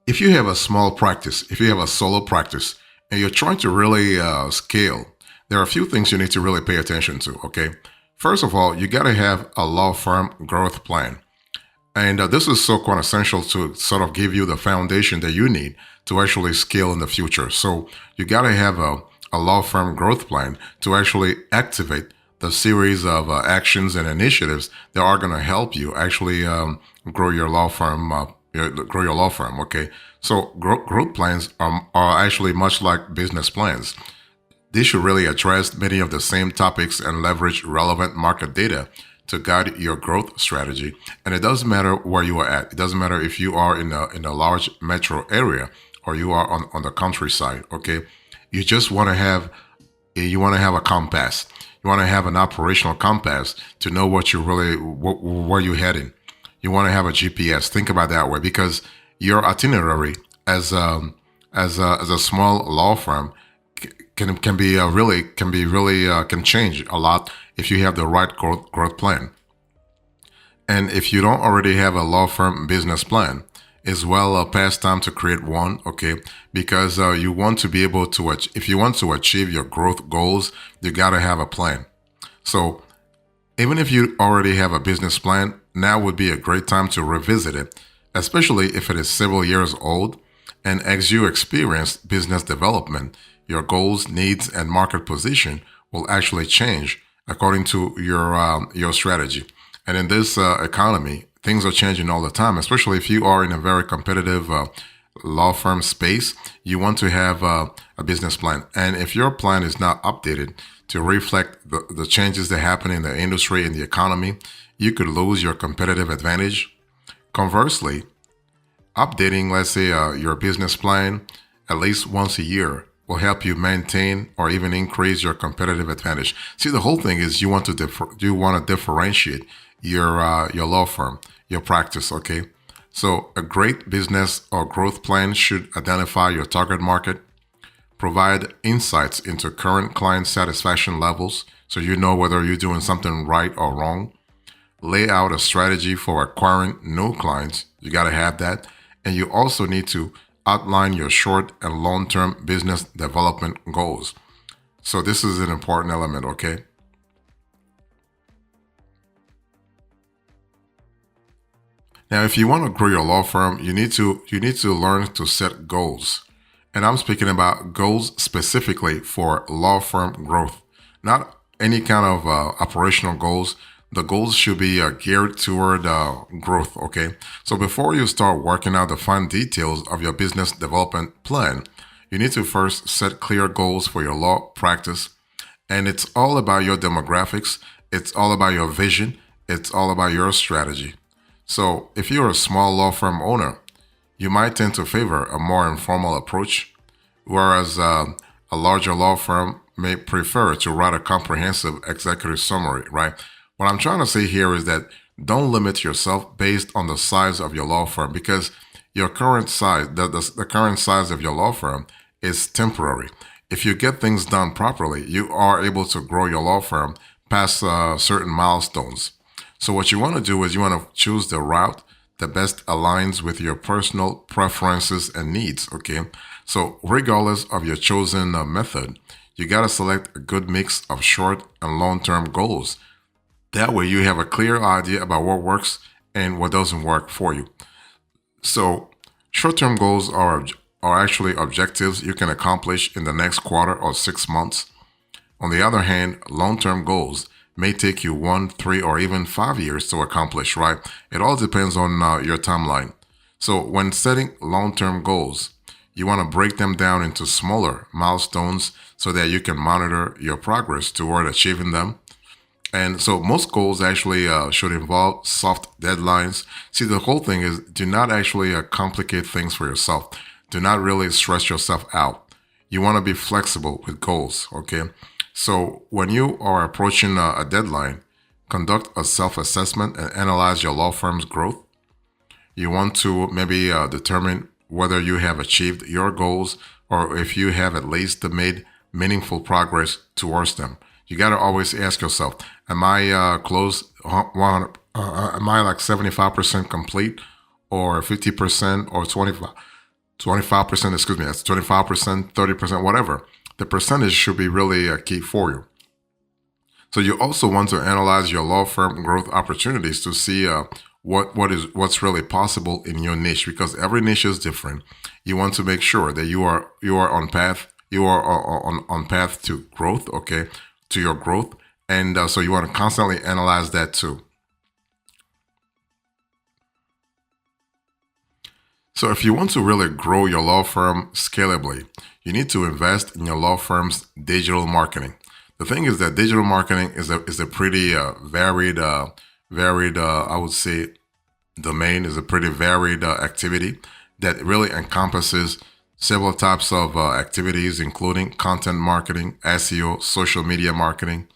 if you have a small practice, if you have a solo practice, and you're trying to really scale, there are a few things you need to really pay attention to. Okay, first of all, you got to have a law firm growth plan. And this is so quite essential to sort of give you the foundation that you need to actually scale in the future. So you got to have a law firm growth plan to actually activate the series of actions and initiatives that are going to help you actually grow your law firm. Grow your law firm. Okay. So growth plans are actually much like business plans. They should really address many of the same topics and leverage relevant market data to guide your growth strategy. And it doesn't matter where you are at. It doesn't matter if you are in a large metro area or you are on the countryside. Okay, you just want to have a compass. You want to have an operational compass to know what you really where you're heading. You want to have a GPS. Think about that way because your itinerary as a small law firm can be really can change a lot if you have the right growth plan. And if you don't already have a law firm business plan, it's well past time to create one, okay? Because you want to be able to, if you want to achieve your growth goals, you got to have a plan. So even if you already have a business plan, now would be a great time to revisit it, especially if it is several years old. And as you experience business development, your goals, needs, and market position will actually change according to your strategy. And in this economy, things are changing all the time, especially if you are in a very competitive law firm space. You want to have a business plan. And if your plan is not updated to reflect the changes that happen in the industry and the economy, you could lose your competitive advantage. Conversely, updating, let's say, your business plan at least once a year will help you maintain or even increase your competitive advantage. See, the whole thing is you want to differentiate your law firm, your practice. Okay, so a great business or growth plan should identify your target market, provide insights into current client satisfaction levels, so you know whether you're doing something right or wrong. Lay out a strategy for acquiring new clients. You got to have that, and you also need to outline your short and long-term business development goals. So this is an important element, okay? Now, if you want to grow your law firm, you need to learn to set goals. And I'm speaking about goals specifically for law firm growth, not any kind of operational goals. The goals should be geared toward growth, okay? So before you start working out the fine details of your business development plan, you need to first set clear goals for your law practice. And it's all about your demographics, it's all about your vision, it's all about your strategy. So if you're a small law firm owner, you might tend to favor a more informal approach, whereas a larger law firm may prefer to write a comprehensive executive summary, right? What I'm trying to say here is that don't limit yourself based on the size of your law firm because your current size, the current size of your law firm is temporary. If you get things done properly, you are able to grow your law firm past certain milestones. So what you want to do is you want to choose the route that best aligns with your personal preferences and needs, okay? So regardless of your chosen method, you got to select a good mix of short and long-term goals. That way you have a clear idea about what works and what doesn't work for you. So short-term goals are actually objectives you can accomplish in the next quarter or 6 months. On the other hand, long-term goals may take you 1, 3, or even 5 years to accomplish, right? It all depends on your timeline. So when setting long-term goals, you want to break them down into smaller milestones so that you can monitor your progress toward achieving them. And so most goals actually should involve soft deadlines. See, the whole thing is do not actually complicate things for yourself. Do not really stress yourself out. You want to be flexible with goals, okay? So when you are approaching a deadline, conduct a self-assessment and analyze your law firm's growth. You want to maybe determine whether you have achieved your goals or if you have at least made meaningful progress towards them. You got to always ask yourself, am I close 100, am I like 75% complete or 50% or 25? 25%, excuse me, that's 25%, 30%, whatever. The percentage should be really key for you. So you also want to analyze your law firm growth opportunities to see what's really possible in your niche, because every niche is different. You want to make sure that you are on path to growth, okay, to your growth, and so you want to constantly analyze that too. So if you want to really grow your law firm scalably, you need to invest in your law firm's digital marketing. The thing is that digital marketing is a pretty varied, I would say, domain, is a pretty varied activity that really encompasses several types of activities, including content marketing, SEO, social media marketing,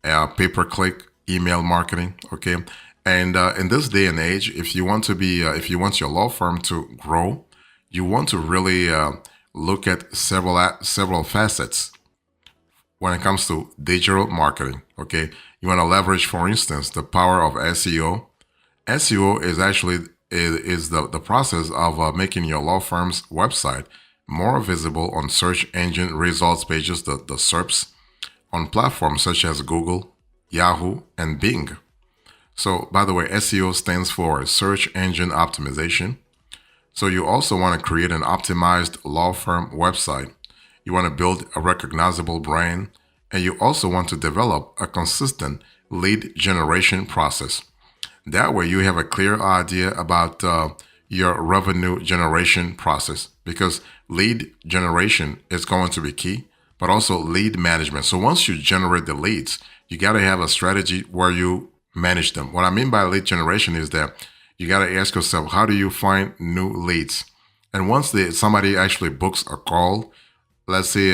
pay-per-click, email marketing. Okay, and in this day and age, if you want your law firm to grow, you want to really look at several facets when it comes to digital marketing. Okay, you want to leverage, for instance, the power of SEO. SEO is actually is the process of making your law firm's website more visible on search engine results pages, the SERPs, on platforms such as Google, Yahoo, and Bing. So, by the way, SEO stands for Search Engine Optimization. So, you also want to create an optimized law firm website. You want to build a recognizable brand, and you also want to develop a consistent lead generation process. That way, you have a clear idea about your revenue generation process, because lead generation is going to be key, but also lead management. So once you generate the leads, you got to have a strategy where you manage them. What I mean by lead generation is that you got to ask yourself, how do you find new leads? And once somebody actually books a call, let's say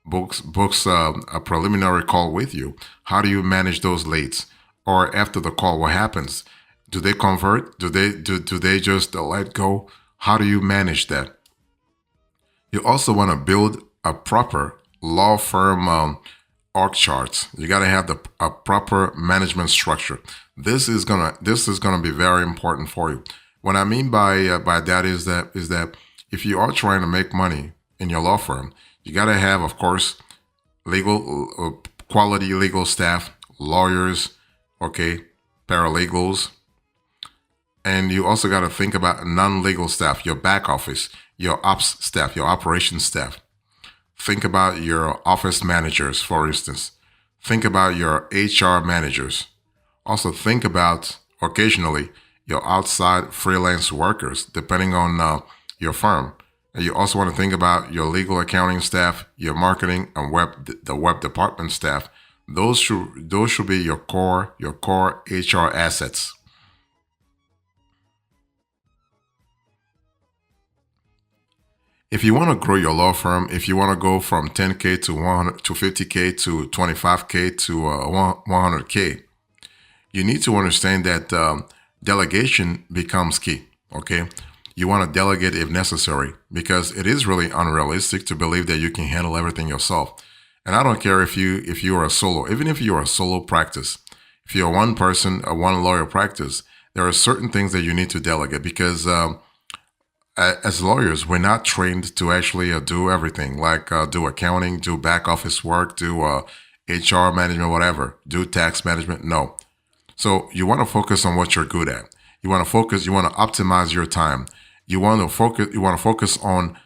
books a preliminary call with you, how do you manage those leads? Or after the call, what happens? Do they convert? Do they just let go? How do you manage that? You also want to build a proper law firm org charts. You got to have a proper management structure. This is gonna be very important for you. What I mean by that is that if you are trying to make money in your law firm, you got to have, of course, legal quality legal staff, lawyers, okay, paralegals, and you also got to think about non-legal staff, your back office, your ops staff, your operations staff. Think about your office managers, for instance. Think about your HR managers. Also think about, occasionally, your outside freelance workers, depending on your firm. And you also want to think about your legal accounting staff, your marketing and the web department staff. Those should be your core HR assets. If you want to grow your law firm, if you want to go from 10K to 100 to 50K to 25K to 100K, you need to understand that delegation becomes key. Okay, you want to delegate if necessary, because it is really unrealistic to believe that you can handle everything yourself. And I don't care if you are a solo, even if you are a solo practice, if you're one person, a one lawyer practice, there are certain things that you need to delegate, because as lawyers, we're not trained to actually do everything, like do accounting, do back office work, do HR management, whatever, do tax management. No. So you want to focus on what you're good at. You want to optimize your time. You want to focus on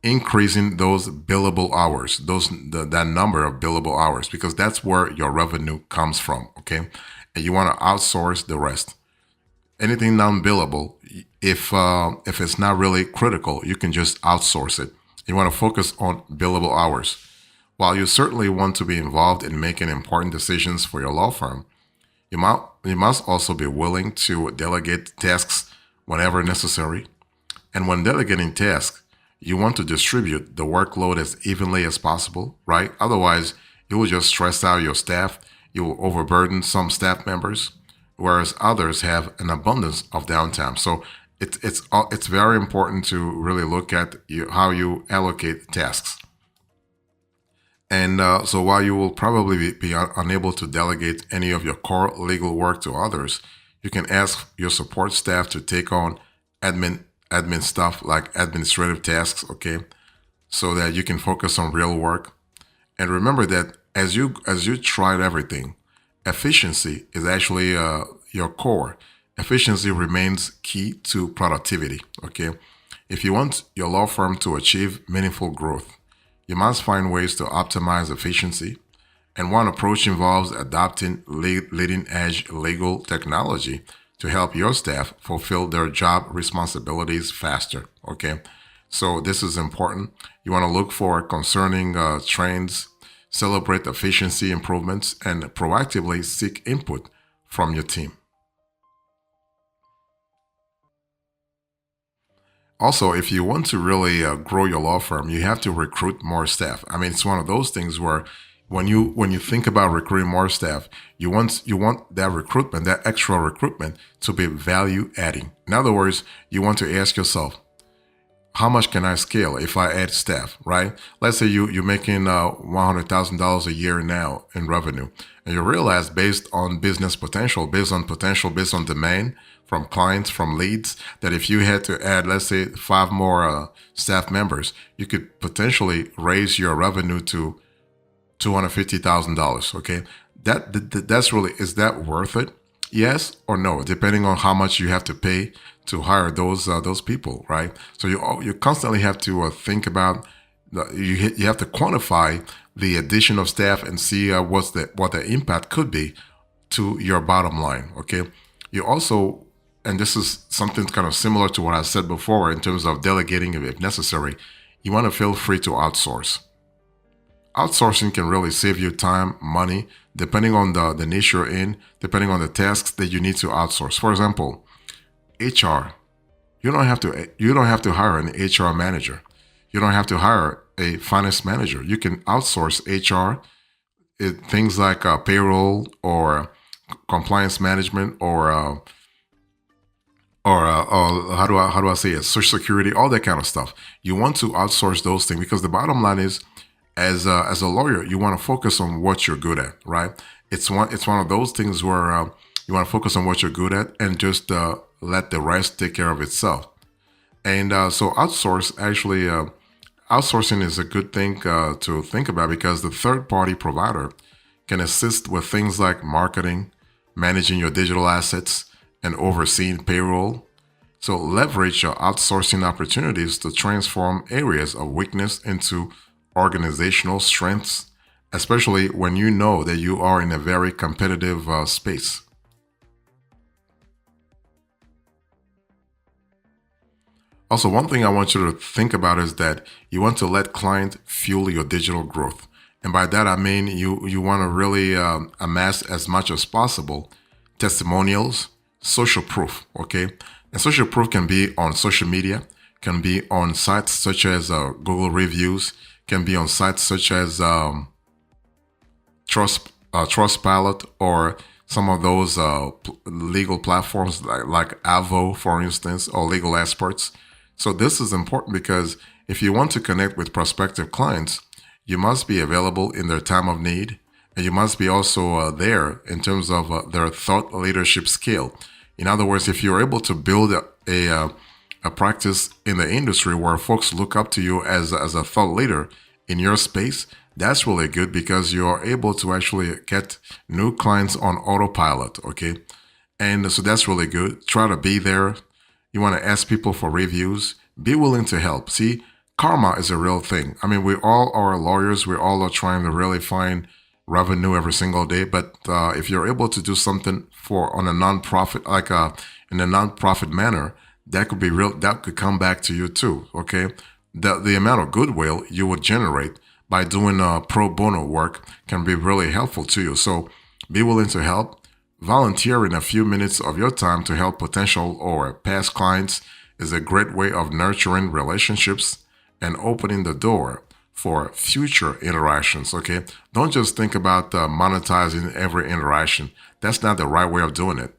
increasing those billable hours, that number of billable hours, because that's where your revenue comes from. Okay. And you want to outsource the rest. Anything non-billable, if it's not really critical, you can just outsource it. You want to focus on billable hours. While you certainly want to be involved in making important decisions for your law firm, you must also be willing to delegate tasks whenever necessary. And when delegating tasks, you want to distribute the workload as evenly as possible, right? Otherwise, you will just stress out your staff. You will overburden some staff members, whereas others have an abundance of downtime. So it's very important to really look at how you allocate tasks. And so while you will probably be unable to delegate any of your core legal work to others, you can ask your support staff to take on admin stuff like administrative tasks, okay, so that you can focus on real work. And remember that as you tried everything, efficiency is actually your core. Efficiency remains key to productivity. Okay, if you want your law firm to achieve meaningful growth, you must find ways to optimize efficiency. And one approach involves adopting leading edge legal technology to help your staff fulfill their job responsibilities faster. Okay, so this is important. You want to look for concerning trends, celebrate efficiency improvements, and proactively seek input from your team. Also, if you want to really grow your law firm, you have to recruit more staff. I mean, it's one of those things where when you think about recruiting more staff, you want that recruitment, that extra recruitment, to be value adding. In other words, you want to ask yourself, how much can I scale if I add staff, right? Let's say you're making $100,000 a year now in revenue, and you realize based on business potential, based on demand from clients, from leads, that if you had to add, let's say, five more staff members, you could potentially raise your revenue to $250,000. Okay, that's really, is that worth it? Yes or no, depending on how much you have to pay to hire those people, right? So you constantly have to think about you have to quantify the addition of staff and see what the impact could be to your bottom line. Okay, you also, and this is something kind of similar to what I said before in terms of delegating if necessary. You want to feel free to outsource. Outsourcing can really save you time, money, depending on the niche you're in, depending on the tasks that you need to outsource. For example, HR. You don't have to hire an HR manager. You don't have to hire a finance manager. You can outsource HR, things like payroll or compliance management or how do I say it? Social security, all that kind of stuff. You want to outsource those things because the bottom line is, as a lawyer, you want to focus on what you're good at, right? It's one of those things where you want to focus on what you're good at and just let the rest take care of itself. And so outsourcing is a good thing to think about because the third party provider can assist with things like marketing, managing your digital assets, and overseeing payroll. So leverage your outsourcing opportunities to transform areas of weakness into organizational strengths, especially when you know that you are in a very competitive space. Also, one thing I want you to think about is that you want to let client fuel your digital growth. And by that, I mean you want to really amass as much as possible testimonials, social proof, okay? And social proof can be on social media, can be on sites such as Google reviews, can be on sites such as Trustpilot or some of those legal platforms like Avo, for instance, or Legal Experts. So this is important because if you want to connect with prospective clients, you must be available in their time of need, and you must be also there in terms of their thought leadership skill. In other words, if you're able to build a practice in the industry where folks look up to you as a thought leader in your space, that's really good because you are able to actually get new clients on autopilot, okay? And so that's really good. Try to be there. You want to ask people for reviews. Be willing to help. See, karma is a real thing. I mean, we all are lawyers. We all are trying to really find revenue every single day. But if you're able to do something on a nonprofit, like in a nonprofit manner, that could be real. That could come back to you too. Okay, the amount of goodwill you would generate by doing pro bono work can be really helpful to you. So be willing to help. Volunteering a few minutes of your time to help potential or past clients is a great way of nurturing relationships and opening the door for future interactions. Okay, don't just think about monetizing every interaction. That's not the right way of doing it.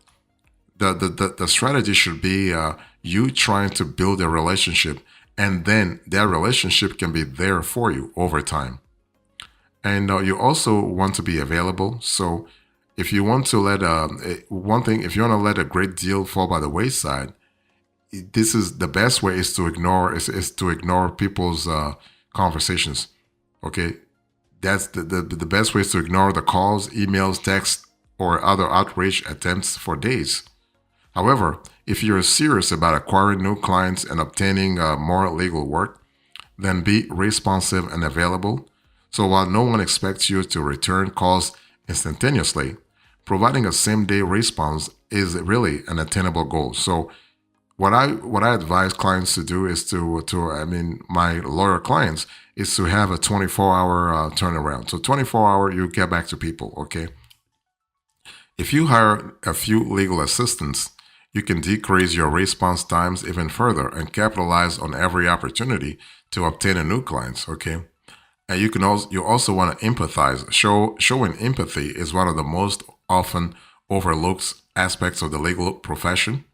The strategy should be you trying to build a relationship, and then that relationship can be there for you over time. And you also want to be available. So if you want to let if you want to let a great deal fall by the wayside, this is the best way is to is to ignore people's conversations. Okay, that's the best way is to ignore the calls, emails, texts, or other outreach attempts for days. However, if you're serious about acquiring new clients and obtaining more legal work, then be responsive and available. So while no one expects you to return calls instantaneously, providing a same-day response is really an attainable goal. So what I advise clients to do is my lawyer clients is to have a 24-hour turnaround. So 24-hour, you get back to people. Okay, if you hire a few legal assistants, you can decrease your response times even further and capitalize on every opportunity to obtain a new clients. Okay, and you also want to empathize. Showing empathy is one of the most often overlooked aspects of the legal profession.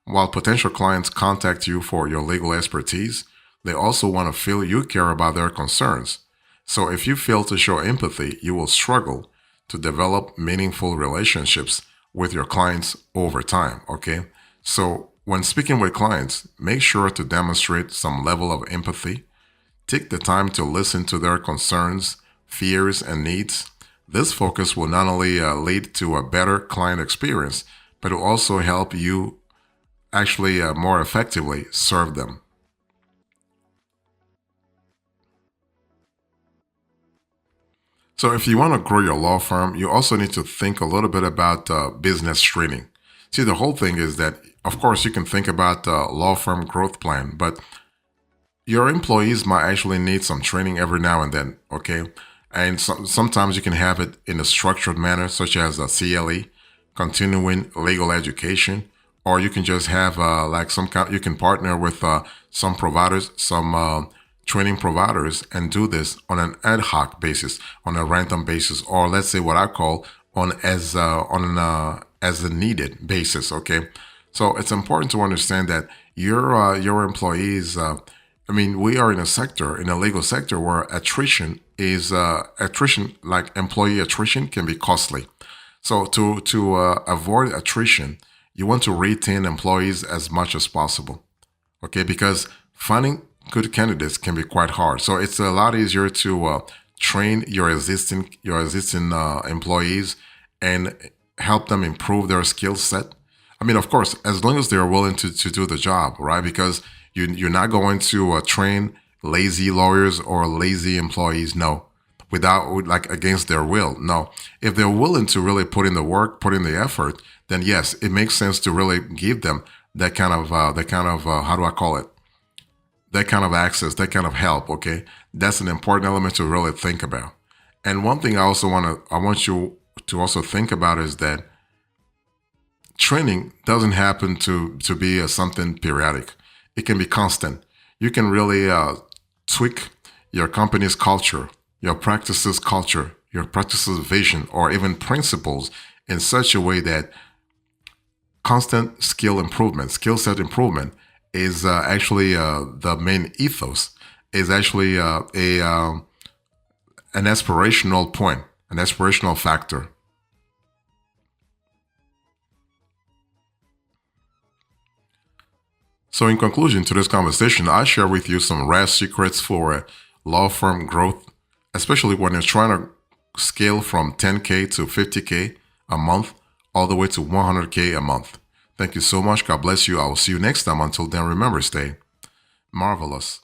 While potential clients contact you for your legal expertise, they also want to feel you care about their concerns. So if you fail to show empathy, you will struggle to develop meaningful relationships with your clients over time. Okay. So when speaking with clients, make sure to demonstrate some level of empathy. Take the time to listen to their concerns, fears, and needs. This focus will not only lead to a better client experience, but will also help you actually more effectively serve them. So if you want to grow your law firm, you also need to think a little bit about business training. See, the whole thing is that, of course, you can think about law firm growth plan, but your employees might actually need some training every now and then, okay? And sometimes you can have it in a structured manner, such as a CLE, continuing legal education, or you can just have like some kind. You can partner with some providers, some training providers, and do this on an ad hoc basis, on a random basis, or let's say what I call as a needed basis. Okay, so it's important to understand that your employees. We are in a sector, in a legal sector, where attrition, like employee attrition, can be costly. So to avoid attrition, you want to retain employees as much as possible. Okay, because finding good candidates can be quite hard. So it's a lot easier to train your existing employees and help them improve their skill set. I mean, of course, as long as they're willing to do the job, right? Because you're not going to train lazy lawyers or lazy employees, no, like against their will. No, if they're willing to really put in the work, put in the effort, then yes, it makes sense to really give them that kind of how do I call it? That kind of access, that kind of help. Okay, that's an important element to really think about. And one thing I want you to also think about is that training doesn't happen to be something periodic. It can be constant. You can really tweak your company's culture, your practices culture, your practices vision, or even principles in such a way that constant skill set improvement is actually the main ethos, is actually an aspirational point, an aspirational factor. So, in conclusion to this conversation, I share with you some rare secrets for law firm growth, especially when you're trying to scale from 10K to 50K a month, all the way to 100K a month. Thank you so much. God bless you. I will see you next time. Until then, remember, stay marvelous.